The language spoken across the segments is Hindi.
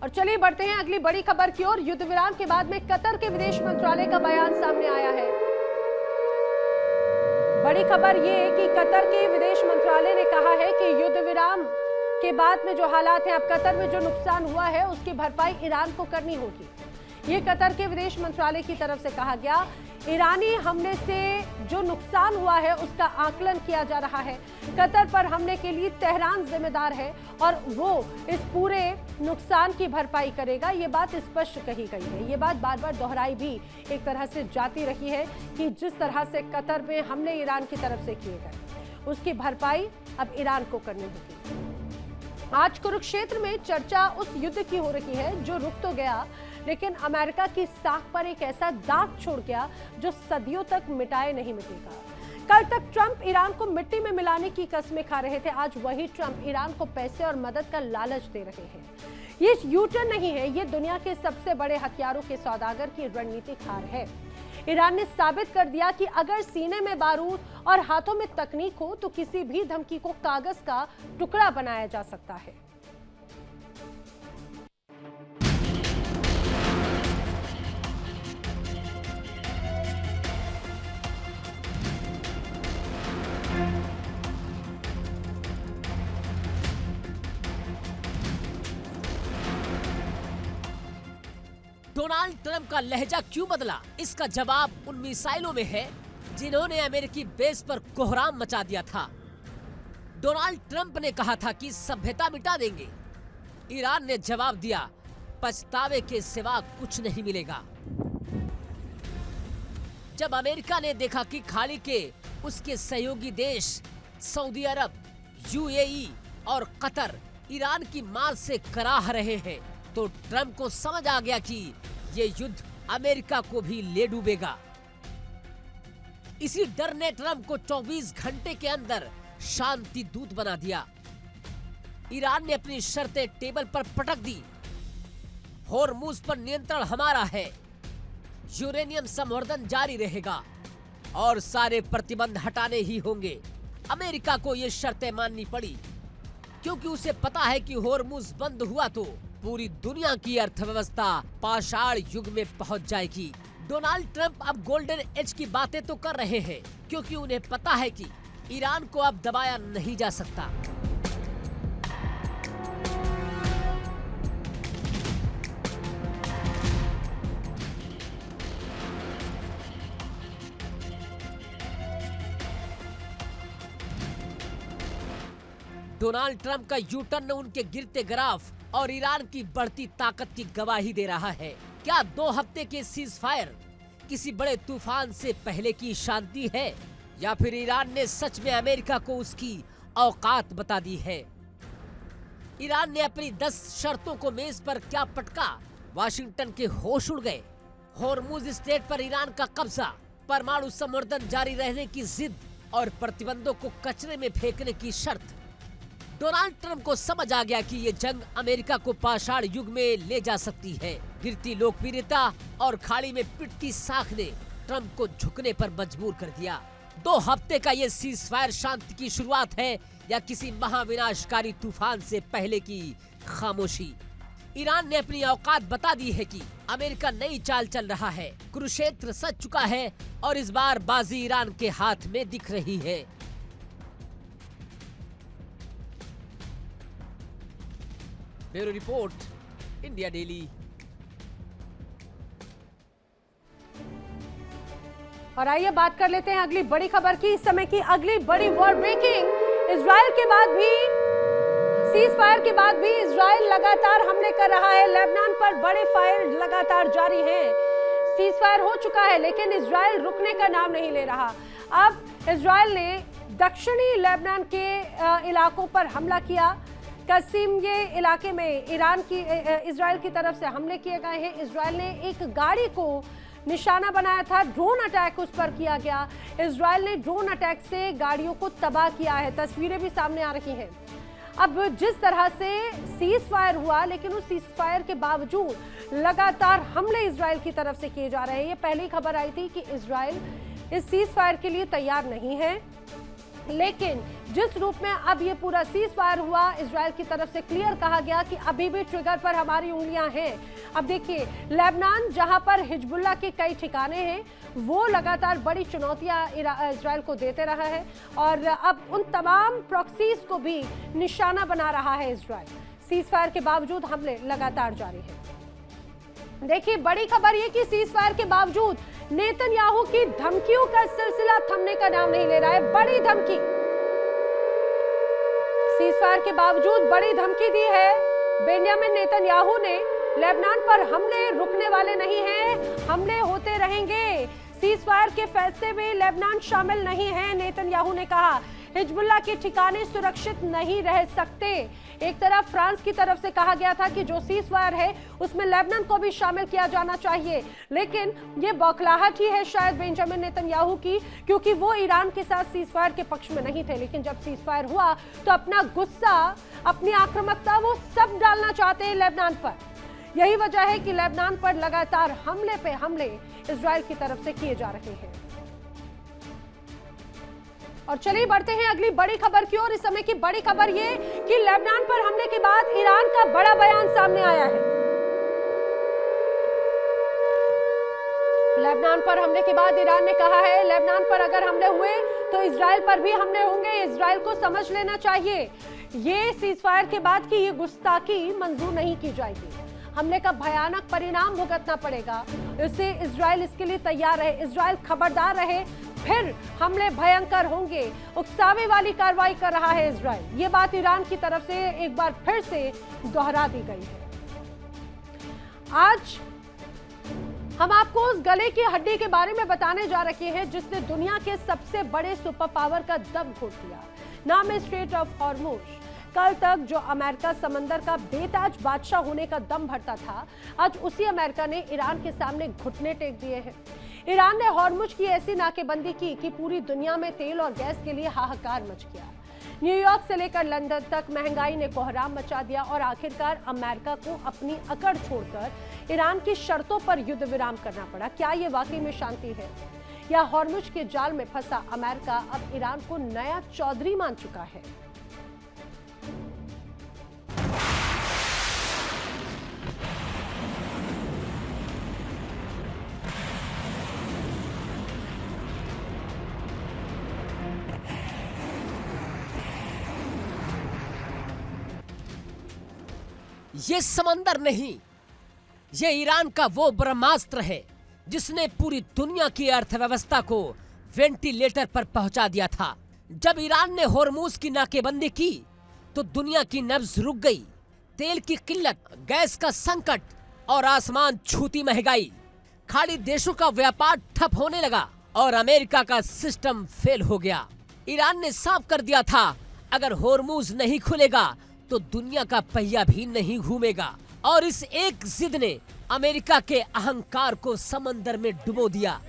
और चलिए बढ़ते हैं अगली बड़ी खबर की ओर। युद्ध विराम के बाद में कतर के विदेश मंत्रालय का बयान सामने आया है। बड़ी खबर ये है कि कतर के विदेश मंत्रालय ने कहा है कि युद्ध विराम के बाद में जो हालात हैं, अब कतर में जो नुकसान हुआ है उसकी भरपाई ईरान को करनी होगी। ये कतर के विदेश मंत्रालय की तरफ से कहा गया। ईरानी हमले से जो नुकसान हुआ है उसका आकलन किया जा रहा है। कतर पर हमले के लिए तेहरान जिम्मेदार है और वो इस पूरे नुकसान की भरपाई करेगा। ये बात स्पष्ट कही गई है। ये बात बार बार दोहराई भी एक तरह से जाती रही है कि जिस तरह से कतर में हमले ईरान की तरफ से किए गए उसकी भरपाई अब ईरान को करनी होगी। आज कुरुक्षेत्र में चर्चा उस युद्ध की हो रही है जो रुक तो गया, लेकिन अमेरिका की साख पर एक ऐसा दाग छोड़ गया जो सदियों तक मिटाए नहीं मिटेगा। कल तक ट्रंप ईरान को मिट्टी में मिलाने की कस्में खा रहे थे। आज वही ट्रंप ईरान को पैसे और मदद का लालच दे रहे हैं। ये यूटर्न नहीं है, ये दुनिया के सबसे बड़े हथियारों के सौदागर की रणनीतिक हार है। ईरान ने साबित कर दिया कि अगर सीने में बारूद और हाथों में तकनीक हो तो किसी भी धमकी को कागज का टुकड़ा बनाया जा सकता है। डोनाल्ड ट्रंप का लहजा क्यों बदला? इसका जवाब उन मिसाइलों में है जिन्होंने अमेरिकी बेस पर कोहराम मचा दिया था। डोनाल्ड ट्रंप ने कहा था कि सभ्यता मिटा देंगे। ईरान ने जवाब दिया, पछतावे के सिवा कुछ नहीं मिलेगा। जब अमेरिका ने देखा कि खाड़ी के उसके सहयोगी देश सऊदी अरब, यूएई और कतर ईरान की मार से कराह रहे हैं, तो ट्रंप को समझ आ गया कि ये युद्ध अमेरिका को भी ले डूबेगा। इसी डर ने ट्रंप को 24 घंटे के अंदर शांति दूत बना दिया। ईरान ने अपनी शर्तें टेबल पर पटक दी। होर्मुज पर नियंत्रण हमारा है, यूरेनियम संवर्धन जारी रहेगा और सारे प्रतिबंध हटाने ही होंगे। अमेरिका को ये शर्तें माननी पड़ी क्योंकि उसे पता है कि होर्मुज बंद हुआ तो पूरी दुनिया की अर्थव्यवस्था पाषाण युग में पहुंच जाएगी। डोनाल्ड ट्रंप अब गोल्डन एज की बातें तो कर रहे हैं क्योंकि उन्हें पता है कि ईरान को अब दबाया नहीं जा सकता। डोनाल्ड ट्रंप का यू टर्न उनके गिरते ग्राफ और ईरान की बढ़ती ताकत की गवाही दे रहा है। क्या 2 हफ्ते के सीज फायर किसी बड़े तूफान से पहले की शांति है या फिर ईरान ने सच में अमेरिका को उसकी औकात बता दी है? ईरान ने अपनी 10 शर्तों को मेज पर क्या पटका? वाशिंगटन के होश उड़ गए। होर्मुज स्ट्रेट पर ईरान का कब्जा, परमाणु संवर्धन जारी रहने की जिद और प्रतिबंधों को कचरे में फेंकने की शर्त। डोनाल्ड ट्रंप को समझ आ गया कि ये जंग अमेरिका को पाषाण युग में ले जा सकती है। गिरती लोकप्रियता और खाड़ी में पिटती साख ने ट्रंप को झुकने पर मजबूर कर दिया। 2 हफ्ते का ये सीज फायर शांति की शुरुआत है या किसी महाविनाशकारी तूफान से पहले की खामोशी? ईरान ने अपनी औकात बता दी है कि अमेरिका नई चाल चल रहा है। कुरुक्षेत्र सज चुका है और इस बार बाजी ईरान के हाथ में दिख रही है। Bureau report, India daily. और आइए बात कर लेते हैं अगली बड़ी खबर की। इस समय की अगली बड़ी वर्ल्ड ब्रेकिंग। इजराइल के बाद भी सीज फायर के बाद भी इजराइल लगातार हमले कर रहा है। लेबनान पर बड़े फायर लगातार जारी हैं। सीज फायर हो चुका है लेकिन इजराइल रुकने का नाम नहीं ले रहा। अब इजराइल ने दक्षिणी लेबनान के इलाकों पर हमला किया। कसीम ये इलाके में इजराइल की तरफ से हमले किए गए हैं। इजराइल ने एक गाड़ी को निशाना बनाया था, ड्रोन अटैक उस पर किया गया। इजराइल ने ड्रोन अटैक से गाड़ियों को तबाह किया है। तस्वीरें भी सामने आ रही हैं। अब जिस तरह से सीज फायर हुआ, लेकिन उस सीज फायर के बावजूद लगातार हमले इजराइल की तरफ से किए जा रहे हैं। ये पहली खबर आई थी कि इजराइल इस सीज फायर के लिए तैयार नहीं है। लेकिन जिस रूप में अब ये पूरा सीज फायर हुआ, इजराइल की तरफ से क्लियर कहा गया कि अभी भी ट्रिगर पर हमारी उंगलियां हैं। अब देखिए, लेबनान जहां पर हिजबुल्लाह के कई ठिकाने हैं, वो लगातार बड़ी चुनौतियां इजराइल को देते रहा है और अब उन तमाम प्रॉक्सीज को भी निशाना बना रहा है इजराइल। सीज फायर के बावजूद हमले लगातार जारी हैं। देखिए, बड़ी खबर ये कि सीज फायर के बावजूद नेतन्याहू की धमकियों का सिलसिला थमने का नाम नहीं ले रहा है। बड़ी धमकी, सीज फायर के बावजूद बड़ी धमकी दी है बेंजामिन नेतन्याहू ने। लेबनान पर हमले रुकने वाले नहीं हैं, हमले होते रहेंगे। सीज फायर के फैसले में लेबनान शामिल नहीं है, नेतन्याहू ने कहा। हिजबुल्लाह के ठिकाने सुरक्षित नहीं रह सकते। एक तरफ फ्रांस की तरफ से कहा गया था कि जो सीज फायर है उसमें लेबनान को भी शामिल किया जाना चाहिए, लेकिन ये बौखलाहट ही है शायद बेंजामिन नेतन्याहू की, क्योंकि वो ईरान के साथ सीज फायर के पक्ष में नहीं थे। लेकिन जब सीज फायर हुआ तो अपना गुस्सा, अपनी आक्रामकता वो सब डालना चाहते हैं लेबनान पर। यही वजह है कि लेबनान पर लगातार हमले पे हमले इजराइल की तरफ से किए जा रहे हैं। और चलिए बढ़ते हैं अगली बड़ी खबर की ओर। इस समय की बड़ी खबर ये कि लेबनान पर हमले के बाद ईरान का बड़ा बयान सामने आया है। लेबनान पर हमले के बाद ईरान ने कहा है, लेबनान पर अगर हमले हुए तो इजराइल पर भी हमले होंगे, इजराइल को समझ लेना चाहिए। ये सीज फायर के बाद की ये गुस्ताखी मंजूर नहीं की जाएगी। हमले का भयानक परिणाम भुगतना पड़ेगा। इससे इजराइल इसके लिए तैयार रहे, इजराइल खबरदार रहे, फिर हमले भयंकर होंगे। उकसावे वाली कार्रवाई कर रहा है इजराइल। ये बात ईरान की तरफ से एक बार फिर से दोहरा दी गई है। आज हम आपको उस गले की हड्डी के बारे में बताने जा रहे हैं जिसने दुनिया के सबसे बड़े सुपर पावर का दम घोट दिया। नाम है स्ट्रेट ऑफ हॉर्मुज। कल तक जो अमेरिका समंदर का बेताज बादशाह होने का दम भरता था, आज उसी अमेरिका ने ईरान के सामने घुटने टेक दिए हैं। ईरान ने हॉर्मुज की ऐसी नाकेबंदी की कि पूरी दुनिया में तेल और गैस के लिए हाहाकार मच गया। न्यूयॉर्क से लेकर लंदन तक महंगाई ने कोहराम मचा दिया और आखिरकार अमेरिका को अपनी अकड़ छोड़कर ईरान की शर्तों पर युद्ध विराम करना पड़ा। क्या ये वाकई में शांति है, या हॉर्मुज के जाल में फंसा अमेरिका अब ईरान को नया चौधरी मान चुका है? ये समंदर नहीं, ये ईरान का वो ब्रह्मास्त्र है जिसने पूरी दुनिया की अर्थव्यवस्था को वेंटिलेटर पर पहुंचा दिया था। जब ईरान ने हॉर्मुज की नाकेबंदी की तो दुनिया की नब्ज रुक गई। तेल की किल्लत, गैस का संकट और आसमान छूती महंगाई, खाड़ी देशों का व्यापार ठप होने लगा और अमेरिका का सिस्टम फेल हो गया। ईरान ने साफ कर दिया था, अगर हॉर्मुज नहीं खुलेगा तो दुनिया का पहिया भी नहीं घूमेगा। और इस एक जिद ने अमेरिका के अहंकार को समंदर में डुबो दिया।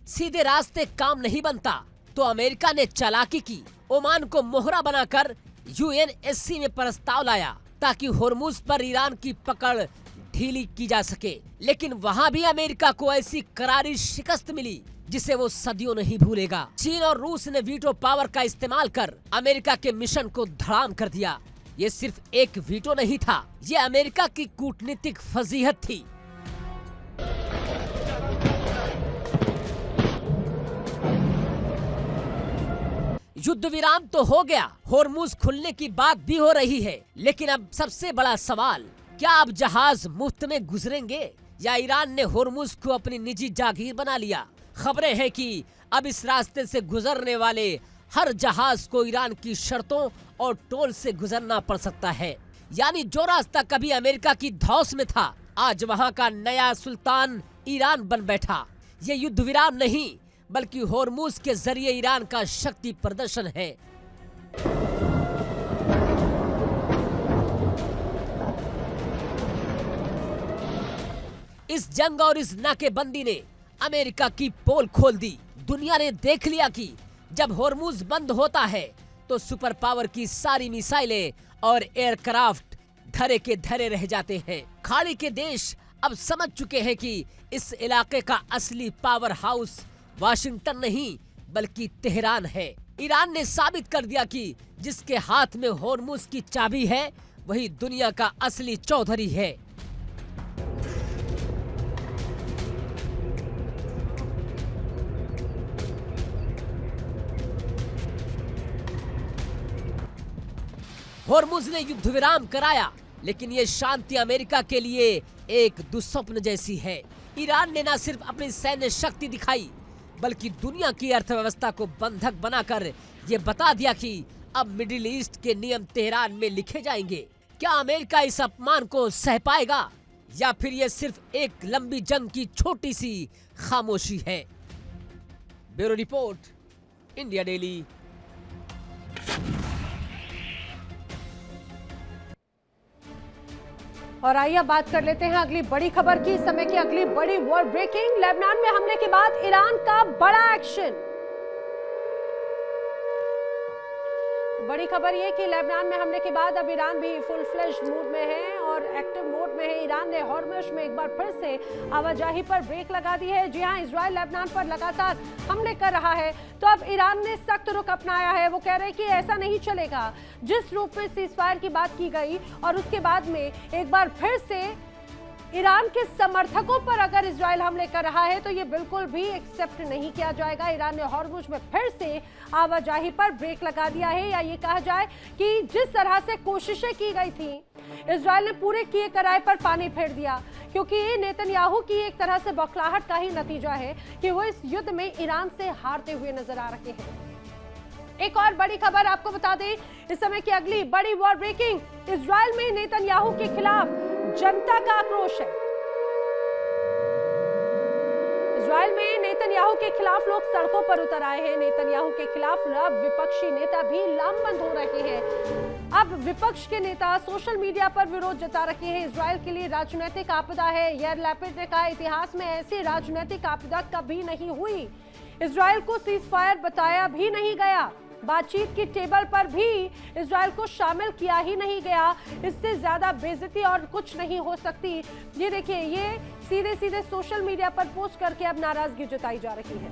सीधे रास्ते काम नहीं बनता तो अमेरिका ने चालाकी की। ओमान को मोहरा बनाकर यूएनएससी में प्रस्ताव लाया ताकि हॉर्मुज पर ईरान की पकड़ ढीली की जा सके। लेकिन वहां भी अमेरिका को ऐसी करारी शिकस्त मिली जिसे वो सदियों नहीं भूलेगा। चीन और रूस ने वीटो पावर का इस्तेमाल कर अमेरिका के मिशन को धड़ाम कर दिया। ये सिर्फ एक वीटो नहीं था, ये अमेरिका की कूटनीतिक फजीहत थी। युद्ध विराम तो हो गया, हॉर्मुज खुलने की बात भी हो रही है, लेकिन अब सबसे बड़ा सवाल, क्या अब जहाज मुफ्त में गुजरेंगे या ईरान ने हॉर्मुज को अपनी निजी जागीर बना लिया? खबरें हैं कि अब इस रास्ते से गुजरने वाले हर जहाज को ईरान की शर्तों और टोल से गुजरना पड़ सकता है। यानी जो रास्ता कभी अमेरिका की धौस में था, आज वहां का नया सुल्तान ईरान बन बैठा। ये युद्ध विराम नहीं बल्कि हॉर्मुज के जरिए ईरान का शक्ति प्रदर्शन है। इस जंग और इस नाकेबंदी ने अमेरिका की पोल खोल दी। दुनिया ने देख लिया कि जब हॉर्मुज बंद होता है तो सुपर पावर की सारी मिसाइलें और एयरक्राफ्ट धरे के धरे रह जाते हैं। खाड़ी के देश अब समझ चुके हैं कि इस इलाके का असली पावर हाउस वाशिंगटन नहीं बल्कि तेहरान है। ईरान ने साबित कर दिया कि जिसके हाथ में होर्मुज की चाबी है वही दुनिया का असली चौधरी है। होर्मुज ने युद्ध विराम कराया, लेकिन ये शांति अमेरिका के लिए एक दुस्वप्न जैसी है। ईरान ने न सिर्फ अपनी सैन्य शक्ति दिखाई बल्कि दुनिया की अर्थव्यवस्था को बंधक बनाकर ये बता दिया कि अब मिडिल ईस्ट के नियम तेहरान में लिखे जाएंगे। क्या अमेरिका इस अपमान को सह पाएगा या फिर ये सिर्फ एक लंबी जंग की छोटी सी खामोशी है? Bureau report, India daily. और आइए अब बात कर लेते हैं अगली बड़ी खबर की। समय की अगली बड़ी वॉर ब्रेकिंग। लेबनान में हमले के बाद ईरान का बड़ा एक्शन। बड़ी खबर यह कि लेबनान में हमले के बाद अब ईरान भी फुल फ्लेश्ड मूड में है और एक्टिव मोड में है। ईरान ने हॉर्मुज में एक बार फिर से आवाजाही पर ब्रेक लगा दी है। जी हां, इजराइल लेबनान पर लगातार हमले कर रहा है तो अब ईरान ने सख्त रुख अपनाया है। वो कह रहे हैं कि ऐसा नहीं चलेगा। जिस रूप में सीजफायर की बात की गई और उसके बाद में एक बार फिर से ईरान के समर्थकों पर अगर इजराइल हमले कर रहा है तो ये बिल्कुल भी एक्सेप्ट नहीं किया जाएगा। ईरान ने हॉर्मुज में फिर से आवाजाही पर ब्रेक लगा दिया है, या ये कहा जाए कि जिस तरह से कोशिशें की गई थी इजराइल ने पूरे किए कराए पर पानी फेर दिया, क्योंकि नेतन्याहू की एक तरह से बौखलाहट का ही नतीजा है कि वो इस युद्ध में ईरान से हारते हुए नजर आ रहे हैं। एक और बड़ी खबर आपको बता दें, इस समय की अगली बड़ी वॉर ब्रेकिंग। इजराइल में नेतन्याहू के खिलाफ जनता का आक्रोश है। इजराइल में नेतन्याहू के खिलाफ लोग सड़कों पर उतर आए हैं। नेतन्याहू के खिलाफ अब विपक्षी नेता भी लामबंद हो रहे हैं। अब विपक्ष के नेता सोशल मीडिया पर विरोध जता रहे हैं। इजराइल के लिए राजनीतिक आपदा है। यार लैपिड ने कहा, इतिहास में ऐसी राजनीतिक आपदा कभी नहीं हुई। इजराइल को सीज फायर बताया भी नहीं गया। बातचीत की टेबल पर भी इजराइल को शामिल किया ही नहीं गया। इससे ज्यादा बेइज्जती और कुछ नहीं हो सकती। ये देखिए, ये सीधे सीधे सोशल मीडिया पर पोस्ट करके अब नाराजगी जताई जा रही है।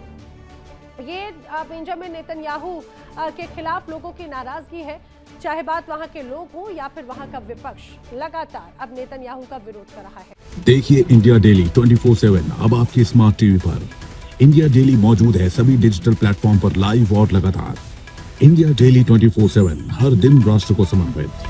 ये बेंजामिन नेतन्याहू के खिलाफ लोगों की नाराजगी है, चाहे बात वहां के लोग हो या फिर वहां का विपक्ष लगातार अब नेतन्याहू का विरोध कर रहा है। देखिए इंडिया डेली 24/7 अब आपकी स्मार्ट टीवी पर। इंडिया डेली मौजूद है सभी डिजिटल प्लेटफॉर्म पर लाइव और लगातार। इंडिया डेली 24/7 हर दिन राष्ट्र को समर्पित।